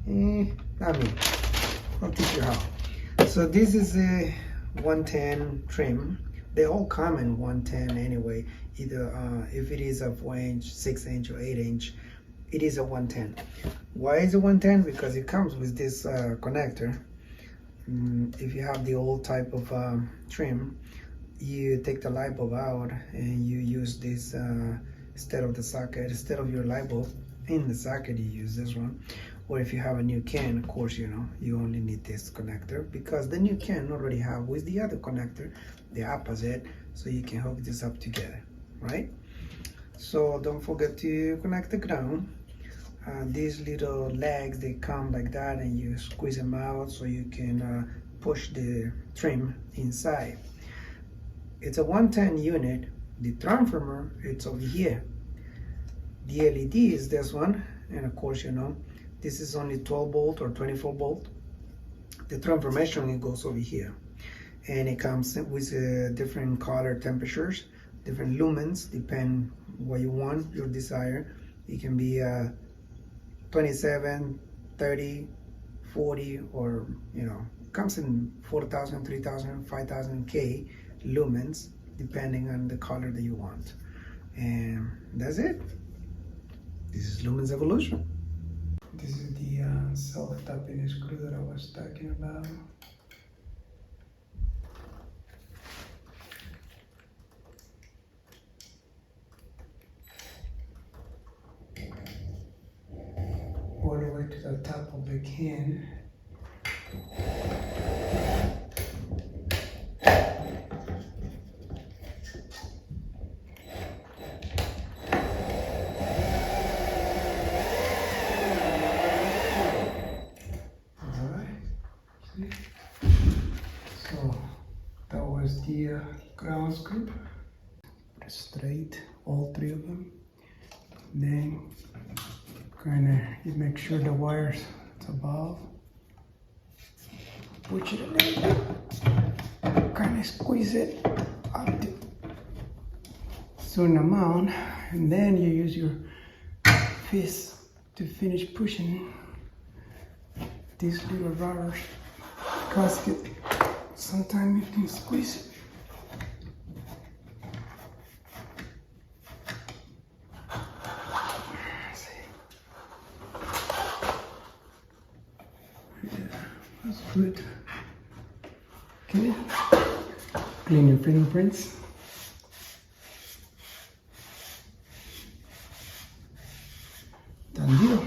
Not me. I'll teach you how. So this is a 110 trim. They all come in 110 anyway. Either if it is a 4-inch, 6-inch, or 8-inch, it is a 110. Why is it 110? Because it comes with this connector. If you have the old type of trim, you take the light bulb out and you use this instead of the socket, instead of your light bulb in the socket, you use this one. Or if you have a new can, of course, you only need this connector, because the new can already have with the other connector the opposite, so you can hook this up together, right? So don't forget to connect the ground. These little legs, they come like that, and you squeeze them out so you can push the trim inside. It's a 110 unit. The transformer, it's over here. The LED is this one, and of course, this is only 12 volt or 24 volt. The transformation, it goes over here, and it comes with different color temperatures, different lumens, depend what you want, your desire. It can be 27, 30, 40, or comes in 4,000, 3,000, 5,000 K lumens, depending on the color that you want. And that's it. This is Lumens Evolution. This is the self-tapping screw that I was talking about. All the way to the top of the can. So that was the ground screw. Put it straight, all three of them. Then you make sure the wires is above. Push it right, kind of squeeze it up to a certain amount, and then you use your fist to finish pushing these little rubbers gasket. Sometimes you can squeeze it. Yeah, that's good. Okay, clean your fingerprints. Done deal.